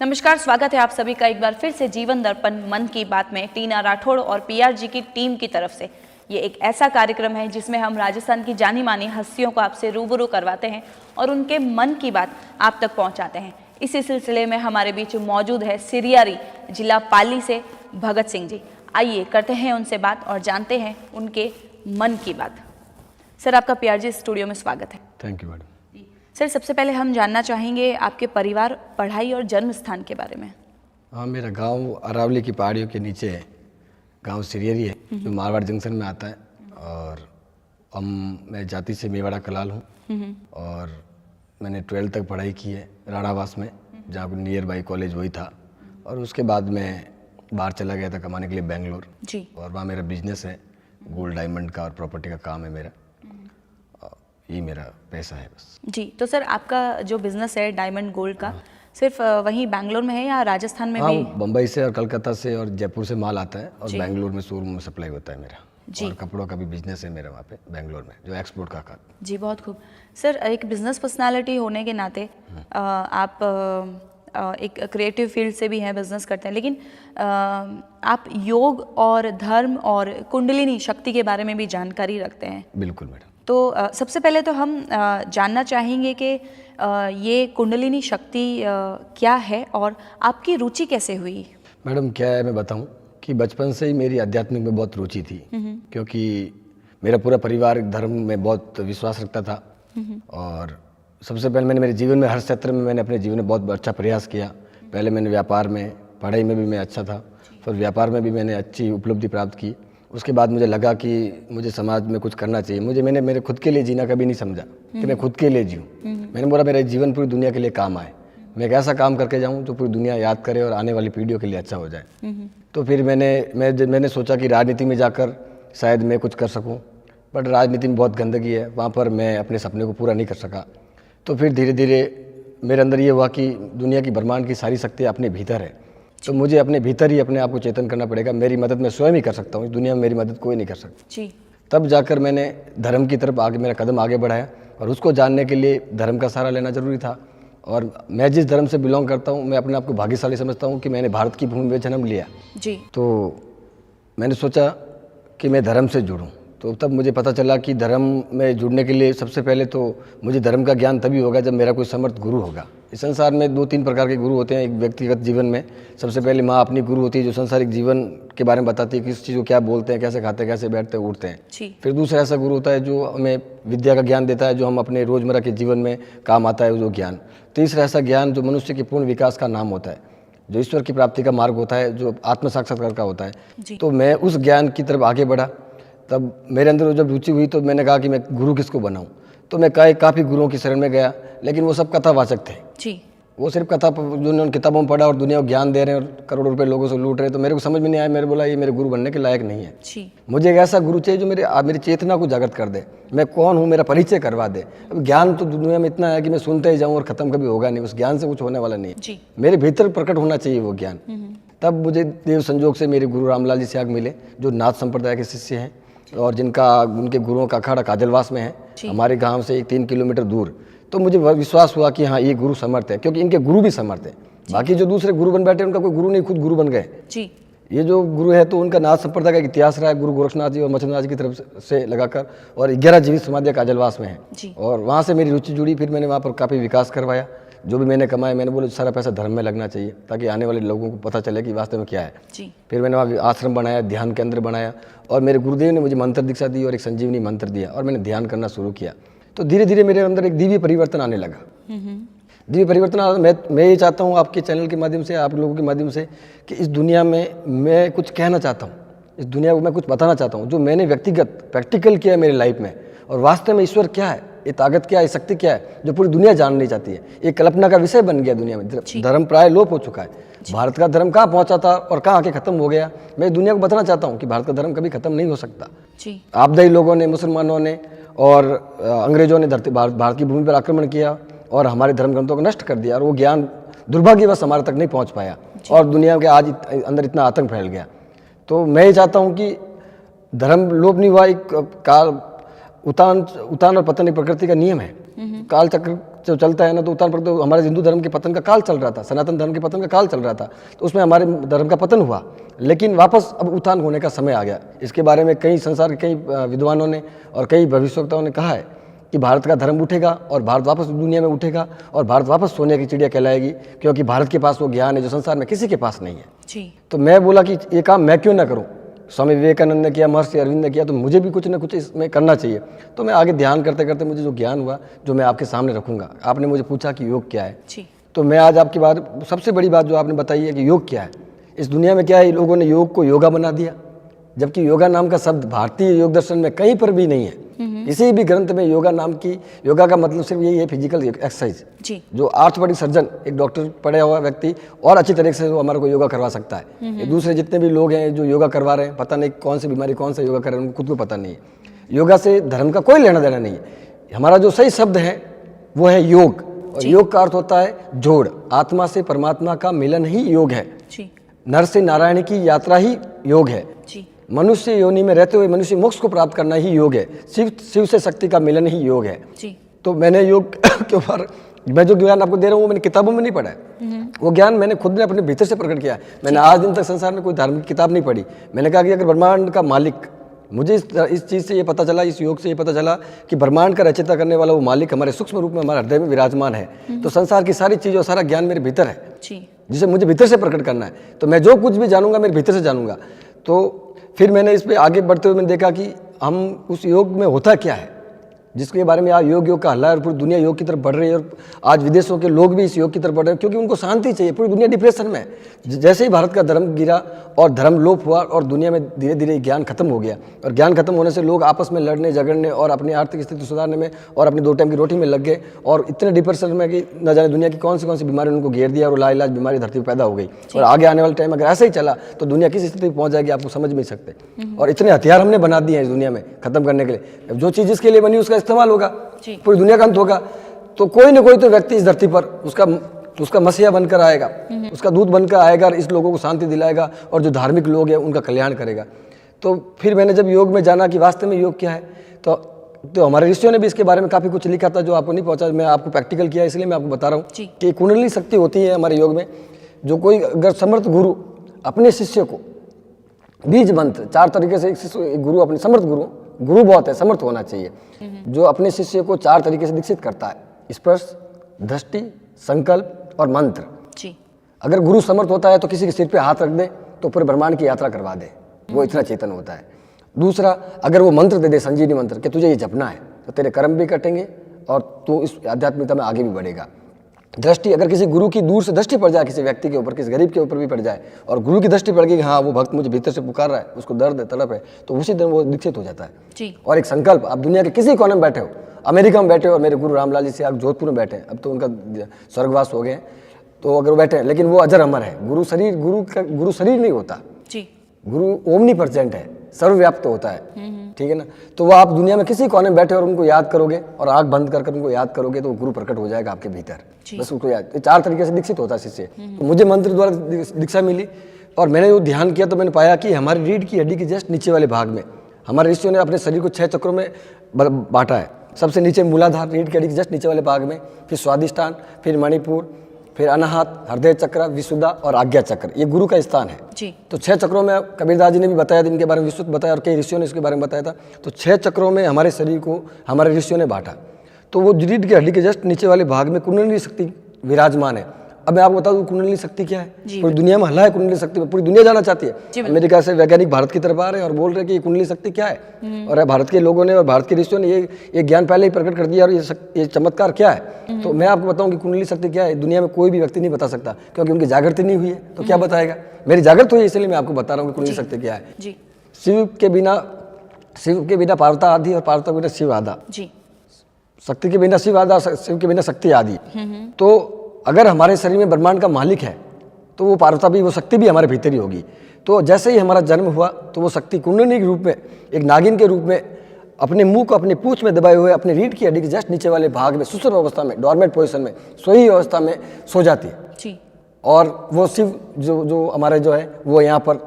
नमस्कार, स्वागत है आप सभी का एक बार फिर से जीवन दर्पण मन की बात में। टीना राठौड़ और पीआरजी की टीम की तरफ से ये एक ऐसा कार्यक्रम है जिसमें हम राजस्थान की जानी मानी हस्तियों को आपसे रूबरू करवाते हैं और उनके मन की बात आप तक पहुंचाते हैं। इसी सिलसिले में हमारे बीच मौजूद है सिरियारी जिला पाली से भगत सिंह जी। आइए करते हैं उनसे बात और जानते हैं उनके मन की बात। सर, आपका पीआरजी स्टूडियो में स्वागत है। Thank you madam. सर, सबसे पहले हम जानना चाहेंगे आपके परिवार, पढ़ाई और जन्म स्थान के बारे में। हाँ, मेरा गांव अरावली की पहाड़ियों के नीचे है। गांव सिरियरी है जो मारवाड़ जंक्शन में आता है। और मैं जाति से मेवाड़ा कलाल हूँ और मैंने 12th तक पढ़ाई की है राणावास में, जहाँ नियर बाई कॉलेज वही था। और उसके बाद मैं बाहर चला गया था कमाने के लिए बेंगलोर जी। और वहाँ मेरा बिजनेस है, गोल्ड डायमंड का और प्रॉपर्टी का काम है मेरा। ये मेरा पैसा है बस। जी, तो सर आपका जो बिजनेस है डायमंड गोल्ड का, सिर्फ वहीं बैंगलोर में है या राजस्थान में भी? बम्बई से और कलकत्ता से और जयपुर से माल आता है और बैंगलोर में शोरूम में सप्लाई होता है मेरा। जी। और कपड़ों का भी बिजनेस है मेरा वहाँ पे बैंगलोर में, जो एक्सपोर्ट का काम। जी, बहुत खूब। सर, एक बिजनेस पर्सनालिटी होने के नाते आप एक क्रिएटिव फील्ड से भी हैं, बिजनेस करते हैं, लेकिन आप योग और धर्म और कुंडलिनी शक्ति के बारे में भी जानकारी रखते हैं। बिल्कुल मैडम। तो सबसे पहले तो हम जानना चाहेंगे कि ये कुंडलिनी शक्ति क्या है और आपकी रुचि कैसे हुई? मैडम, क्या है मैं बताऊं कि बचपन से ही मेरी आध्यात्मिक में बहुत रुचि थी, क्योंकि मेरा पूरा परिवार धर्म में बहुत विश्वास रखता था। और सबसे पहले मैंने मेरे जीवन में हर क्षेत्र में मैंने अपने जीवन में बहुत अच्छा प्रयास किया। पहले मैंने व्यापार में, पढ़ाई में भी मैं अच्छा था, फिर व्यापार में भी मैंने अच्छी उपलब्धि प्राप्त की। उसके बाद मुझे लगा कि मुझे समाज में कुछ करना चाहिए। मैंने मेरे खुद के लिए जीना कभी नहीं समझा कि मैं खुद के लिए जीऊँ। मैंने बोला मेरा जीवन पूरी दुनिया के लिए काम आए, मैं एक ऐसा काम करके जाऊँ जो पूरी दुनिया याद करे और आने वाली पीढ़ियों के लिए अच्छा हो जाए। तो फिर मैंने सोचा कि राजनीति में जाकर शायद मैं कुछ कर सकूँ, बट राजनीति में बहुत गंदगी है, वहाँ पर मैं अपने सपने को पूरा नहीं कर सका। तो फिर धीरे धीरे मेरे अंदर ये हुआ कि दुनिया की ब्रह्मांड की सारी शक्तियाँ अपने भीतर है, तो मुझे अपने भीतर ही अपने आप को चेतन करना पड़ेगा। मेरी मदद मैं स्वयं ही कर सकता हूँ, इस दुनिया में मेरी मदद कोई नहीं कर सकता। जी। तब जाकर मैंने धर्म की तरफ मेरा कदम आगे बढ़ाया और उसको जानने के लिए धर्म का सहारा लेना जरूरी था। और मैं जिस धर्म से बिलोंग करता हूँ, मैं अपने आप को भाग्यशाली समझता हूँ कि मैंने भारत की भूमि में जन्म लिया। जी। तो मैंने सोचा कि मैं धर्म से जुड़ूँ। तो तब मुझे पता चला कि धर्म में जुड़ने के लिए सबसे पहले तो मुझे धर्म का ज्ञान तभी होगा जब मेरा कोई समर्थ गुरु होगा। इस संसार में 2-3 प्रकार के गुरु होते हैं एक व्यक्तिगत जीवन में। सबसे पहले माँ अपनी गुरु होती है, जो सांसारिक जीवन के बारे में बताती है, किस चीज़ को क्या बोलते हैं, कैसे खाते हैं, कैसे बैठते हैं, उठते हैं। फिर दूसरा ऐसा गुरु होता है जो हमें विद्या का ज्ञान देता है, जो हम अपने रोजमर्रा के जीवन में काम आता है, जो ज्ञान। तीसरा ऐसा ज्ञान जो मनुष्य के पूर्ण विकास का नाम होता है, जो ईश्वर की प्राप्ति का मार्ग होता है, जो आत्म साक्षात्कार का होता है। तो मैं उस ज्ञान की तरफ आगे बढ़ा। तब मेरे अंदर जब रुचि हुई तो मैंने कहा कि मैं गुरु किसको बनाऊं। तो मैं काफ़ी गुरुओं की शरण में गया, लेकिन वो सब कथावाचक थे। जी। वो सिर्फ कथा जो उन्होंने किताबों में पढ़ा और दुनिया को ज्ञान दे रहे हैं और करोड़ों रुपए लोगों से लूट रहे हैं, तो मेरे को समझ में नहीं आया। मेरे बोला ये मेरे गुरु बनने के लायक नहीं है। जी। मुझे एक ऐसा गुरु चाहिए जो मेरी चेतना को जागृत कर दे, मैं कौन हूँ मेरा परिचय करवा दे। अब ज्ञान तो दुनिया में इतना है कि मैं सुनते ही जाऊँ और खत्म कभी होगा नहीं, उस ज्ञान से कुछ होने वाला नहीं है। मेरे भीतर प्रकट होना चाहिए वो ज्ञान। तब मुझे देव संजोग से मेरे गुरु रामलाल जी स्याग मिले, जो नाथ संप्रदाय के शिष्य हैं और उनके गुरुओं का अखाड़ा काजलवास में है, हमारे गांव से 3 किलोमीटर दूर। तो मुझे विश्वास हुआ कि हाँ ये गुरु समर्थ है, क्योंकि इनके गुरु भी समर्थ है। बाकी जो दूसरे गुरु बन बैठे उनका कोई गुरु नहीं, खुद गुरु बन गए। जी। ये जो गुरु है तो उनका नाथ संप्रदाय का इतिहास रहा है, गुरु गोरक्षनाथ जी और मछलीनाथ जी की तरफ से लगाकर, और 11 जीवित समाधियाँ काजलवास में है। और वहाँ से मेरी रुचि जुड़ी। फिर मैंने वहाँ पर काफ़ी विकास करवाया। जो भी मैंने कमाया, मैंने बोला सारा पैसा धर्म में लगना चाहिए, ताकि आने वाले लोगों को पता चले कि वास्तव में क्या है। जी। फिर मैंने वहाँ आश्रम बनाया, ध्यान केंद्र बनाया, और मेरे गुरुदेव ने मुझे मंत्र दीक्षा दी और एक संजीवनी मंत्र दिया, और मैंने ध्यान करना शुरू किया। तो धीरे धीरे मेरे अंदर एक दिव्य परिवर्तन आने लगा। दिव्य परिवर्तन मैं ये चाहता हूँ आपके चैनल के माध्यम से, आप लोगों के माध्यम से, कि इस दुनिया में मैं कुछ कहना चाहता हूँ, इस दुनिया को मैं कुछ बताना चाहता हूँ, जो मैंने व्यक्तिगत प्रैक्टिकल किया है मेरी लाइफ में। और वास्तव में ईश्वर क्या है, ये ताकत क्या है, शक्ति क्या है, जो पूरी दुनिया जाननी चाहती है। ये कल्पना का विषय बन गया दुनिया में। धर्म प्राय लोप हो चुका है। भारत का धर्म कहाँ पहुंचा था और कहाँ आके खत्म हो गया। मैं दुनिया को बताना चाहता हूँ कि भारत का धर्म कभी खत्म नहीं हो सकता। आपदाई लोगों ने, मुसलमानों ने और अंग्रेजों ने भारत की भूमि पर आक्रमण किया और हमारे धर्म ग्रंथों को नष्ट कर दिया, और वो ज्ञान दुर्भाग्यवश हमारे तक नहीं पहुँच पाया, और दुनिया के आज अंदर इतना आतंक फैल गया। तो मैं ये चाहता हूँ कि धर्म लोप नहीं हुआ, एक काल उतान और पतन प्रकृति का नियम है। काल चक्र जो चलता है ना, तो उतार पड़ता, तो हमारे हिंदू धर्म के पतन का काल चल रहा था, सनातन धर्म के पतन का काल चल रहा था, तो उसमें हमारे धर्म का पतन हुआ, लेकिन वापस अब उत्थान होने का समय आ गया। इसके बारे में कई संसार के कई विद्वानों ने और कई भविष्यवक्ताओं ने कहा है कि भारत का धर्म उठेगा और भारत वापस दुनिया में उठेगा और भारत वापस सोने की चिड़िया कहलाएगी, क्योंकि भारत के पास वो ज्ञान है जो संसार में किसी के पास नहीं है। जी। तो मैं बोला कि ये काम मैं क्यों ना करूं। स्वामी विवेकानंद ने किया, महर्षि अरविंद ने किया, तो मुझे भी कुछ ना कुछ इसमें करना चाहिए। तो मैं आगे ध्यान करते करते मुझे जो ज्ञान हुआ, जो मैं आपके सामने रखूंगा। आपने मुझे पूछा कि योग क्या है, तो मैं आज आपकी बात, सबसे बड़ी बात जो आपने बताई है कि योग क्या है। इस दुनिया में क्या है, लोगों ने योग को योगा बना दिया, जबकि योगा नाम का शब्द भारतीय योग दर्शन में कहीं पर भी नहीं है। किसी भी ग्रंथ में योगा नाम की, योगा का मतलब सिर्फ यही है फिजिकल एक्सरसाइज। जो आर्थोपेडिक सर्जन, एक डॉक्टर पढ़ा हुआ व्यक्ति और अच्छी तरीके से वो हमारे को योगा करवा सकता है। ये दूसरे जितने भी लोग हैं जो योगा करवा रहे हैं, पता नहीं कौन सी बीमारी कौन सा योगा कर रहे हैं, उनको खुद को पता नहीं है। योगा से धर्म का कोई लेना देना नहीं है। हमारा जो सही शब्द है वो है योग, और योग का अर्थ होता है जोड़। आत्मा से परमात्मा का मिलन ही योग है। नर से नारायण की यात्रा ही योग है। मनुष्य योनि में रहते हुए मनुष्य मोक्ष को प्राप्त करना ही योग है। शिव से शक्ति का मिलन ही योग है। तो मैंने योग के ऊपर, मैं जो ज्ञान आपको दे रहा हूँ वो मैंने किताबों में नहीं पढ़ा है, वो ज्ञान मैंने खुद ने अपने भीतर से प्रकट किया है। मैंने आज दिन तक संसार में कोई धार्मिक किताब नहीं पढ़ी। मैंने कहा कि अगर ब्रह्मांड का मालिक, मुझे इस चीज़ से ये पता चला, इस योग से ये पता चला कि ब्रह्मांड का रचयिता करने वाला वो मालिक हमारे सूक्ष्म रूप में हमारे हृदय में विराजमान है। तो संसार की सारी चीज़ और सारा ज्ञान मेरे भीतर है, जिसे मुझे भीतर से प्रकट करना है। तो मैं जो कुछ भी जानूंगा मेरे भीतर से जानूंगा। तो फिर मैंने इस पे आगे बढ़ते हुए मैंने देखा कि हम उस योग में होता क्या है, जिसके बारे में आज योग का हल्ला है और पूरी दुनिया योग की तरफ बढ़ रही है। और आज विदेशों के लोग भी इस योग की तरफ बढ़ रहे हैं, क्योंकि उनको शांति चाहिए। पूरी दुनिया डिप्रेशन में है। जैसे ही भारत का धर्म गिरा और धर्म लोप हुआ और दुनिया में धीरे धीरे ज्ञान खत्म हो गया, और ज्ञान खत्म होने से लोग आपस में लड़ने झगड़ने और अपनी आर्थिक स्थिति सुधारने में और अपनी 2 टाइम की रोटी में लग गए, और इतने डिप्रेशन में कि न जाने दुनिया की कौन सी बीमारी उनको घेर दिया, और लाइलाज बीमारी धरती पर पैदा हो गई। और आगे आने वाले टाइम अगर ऐसे ही चला तो दुनिया किस स्थिति पर पहुंच जाएगी आपको समझ भी नहीं सकते। और इतने हथियार हमने बना दिए हैं इस दुनिया में खत्म करने के लिए। जो चीज़ जिसके लिए बनी उसका इस्तेमाल होगा, पूरी दुनिया का अंत होगा। तो कोई न कोई तो व्यक्ति इस धरती पर उसका मसीहा बनकर आएगा, उसका दूत बनकर आएगा और इस लोगों को शांति दिलाएगा, और जो धार्मिक लोग हैं उनका कल्याण करेगा। तो फिर मैंने जब योग में जाना कि वास्तव में योग क्या है, तो हमारे ऋषियों ने भी इसके बारे में काफ़ी कुछ लिखा था, जो आपको नहीं पहुंचा। मैं आपको प्रैक्टिकल किया, इसलिए मैं आपको बता रहा हूँ कि कुंडलिनी शक्ति होती है हमारे योग में। जो कोई अगर समर्थ गुरु अपने शिष्य को बीज मंत्र 4 तरीके से, गुरु अपने समर्थ गुरु बहुत है, समर्थ होना चाहिए, जो अपने शिष्य को 4 तरीके से दीक्षित करता है: स्पर्श, दृष्टि, संकल्प और मंत्र। अगर गुरु समर्थ होता है तो किसी के सिर पे हाथ रख दे तो पूरे ब्रह्मांड की यात्रा करवा दे, वो इतना चेतन होता है। दूसरा, अगर वो मंत्र दे दे, संजीवनी मंत्र, कि तुझे ये जपना है, तो तेरे कर्म भी कटेंगे और तू इस आध्यात्मिकता में आगे भी बढ़ेगा। दृष्टि, अगर किसी गुरु की दूर से दृष्टि पड़ जाए किसी व्यक्ति के ऊपर, किसी गरीब के ऊपर भी पड़ जाए, और गुरु की दृष्टि पड़ गई कि हाँ वो भक्त मुझे भीतर से पुकार रहा है, उसको दर्द है, तड़प है, तो उसी दिन वो दीक्षित हो जाता है। और एक संकल्प, आप दुनिया के किसी कोने में बैठे हो, अमेरिका में बैठे हो और मेरे गुरु रामलाल जी से आप जोधपुर में बैठे हैं, अब तो उनका स्वर्गवास हो गए, तो अगर वो बैठे हैं, लेकिन वो अजर अमर है। गुरु शरीर नहीं होता, गुरु ओमनी प्रेजेंट है, सर्वव्याप्त होता है। ठीक है ना। तो वो आप दुनिया में किसी कोने में बैठे और उनको याद करोगे और आंख बंद कर उनको याद करोगे तो गुरु प्रकट हो जाएगा आपके भीतर। बस उसको याद, 4 तरीके से दीक्षित होता है शिष्य। तो मुझे मंत्र द्वारा दीक्षा मिली और मैंने वो ध्यान किया तो मैंने पाया कि हमारी रीढ़ की हड्डी के जस्ट नीचे वाले भाग में हमारे ऋषियों ने अपने शरीर को 6 चक्रों में बांटा है। सबसे नीचे मूलाधार, रीढ़ की हड्डी के जस्ट नीचे वाले भाग में, फिर स्वादिष्ठान, फिर मणिपुर, फिर अनाहत, हृदय चक्र, विशुद्धा और आज्ञा चक्र, ये गुरु का स्थान है जी। तो 6 चक्रों में कबीरदास जी ने भी बताया, इनके बारे में विस्तृत बताया और कई ऋषियों ने इसके बारे में बताया था। तो 6 चक्रों में हमारे शरीर को हमारे ऋषियों ने बांटा। तो वो रीढ़ की हड्डी के जस्ट नीचे वाले भाग में कुंडलिनी शक्ति विराजमान है। अब मैं आपको बता दूं कुंडलिनी शक्ति क्या है। पूरी दुनिया में हल्ला है कुंडलिनी शक्ति, पूरी दुनिया जाना चाहती है। अमेरिका से वैज्ञानिक भारत की तरफ आ रहे हैं और बोल रहे हैं कि ये कुंडलिनी शक्ति क्या है, और भारत के लोगों ने और भारत के ऋषियों ने ये ज्ञान पहले ही प्रकट कर दिया और ये चमत्कार क्या है। तो मैं आपको बताऊं कि कुंडलिनी शक्ति क्या है, दुनिया में कोई भी व्यक्ति नहीं बता सकता, क्योंकि उनकी जागृति नहीं हुई है। तो क्या बताएगा, मेरी जागृत हुई है, इसलिए मैं आपको बता रहा हूँ कि कुंडलिनी शक्ति क्या है। शिव के बिना पार्वता आदि और पार्वता के बिना शिव आधा, शक्ति के बिना शिव आधा, शिव के बिना शक्ति आदि। तो अगर हमारे शरीर में ब्रह्मांड का मालिक है तो वो पार्वता भी, वो शक्ति भी हमारे भीतर ही होगी। तो जैसे ही हमारा जन्म हुआ तो वो शक्ति कुंडलिनी के रूप में, एक नागिन के रूप में, अपने मुंह को अपनी पूंछ में दबाए हुए अपने रीढ़ की हड्डी के जस्ट नीचे वाले भाग में सुसुप्त अवस्था में, डॉर्मेंट पोजीशन में, सोई अवस्था में सो जाती है। और वो शिव जो हमारे जो है वो यहाँ पर,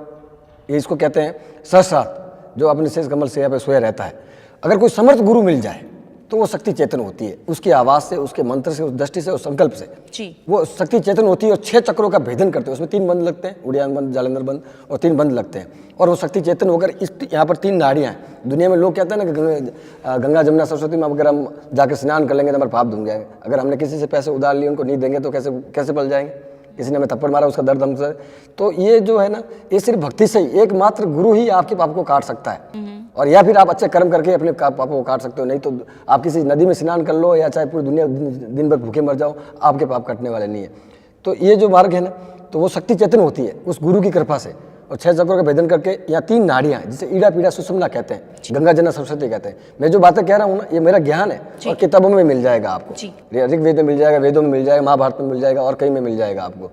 इसको कहते हैं सहस्रार, जो अपने शेष कमल से यहाँ पर सोया रहता है। अगर कोई समर्थ गुरु मिल जाए तो वो शक्ति चेतन होती है, उसकी आवाज़ से, उसके मंत्र से, उस दृष्टि से, उस संकल्प से जी। वो शक्ति चेतन होती है और 6 चक्रों का भेदन करते हैं। उसमें 3 बंद लगते हैं, उड़ियान बंद, जालंधर बंद और 3 बंद लगते हैं। और वो शक्ति चेतन होकर इस यहाँ पर 3 नाड़ियाँ हैं। दुनिया में लोग कहते हैं ना कि गंगा जमुना सरस्वती में अगर हम जाकर स्नान कर लेंगे तो हमारे पाप धुल जाएंगे। अगर हमने किसी से पैसे उधार लिए, उनको नहीं देंगे तो कैसे पल जाएंगे। किसी ने हमें थप्पड़ मारा, उसका दर्द हमसे। तो ये जो है ना, ये सिर्फ भक्ति से ही, एकमात्र गुरु ही आपके पाप को काट सकता है। और या फिर आप अच्छे कर्म करके अपने पापों को काट सकते हो, नहीं तो आप किसी नदी में स्नान कर लो या चाहे पूरी दुनिया दिन भर भूखे मर जाओ, आपके पाप कटने वाले नहीं है। तो ये जो मार्ग है ना, तो वो शक्ति चेतन होती है उस गुरु की कृपा से। और 6 चक्रों का भेदन करके यहाँ 3 नाड़ियाँ हैं, जिसे ईड़ा पीड़ा सुषुम्ना कहते हैं, गंगा जमुना सरस्वती कहते हैं। मैं जो बातें कह रहा हूँ ना, ये मेरा ज्ञान है और किताबों में मिल जाएगा आपको। ऋग्वेद में मिल जाएगा, वेदों में मिल जाएगा, महाभारत में मिल जाएगा और कहीं में मिल जाएगा आपको।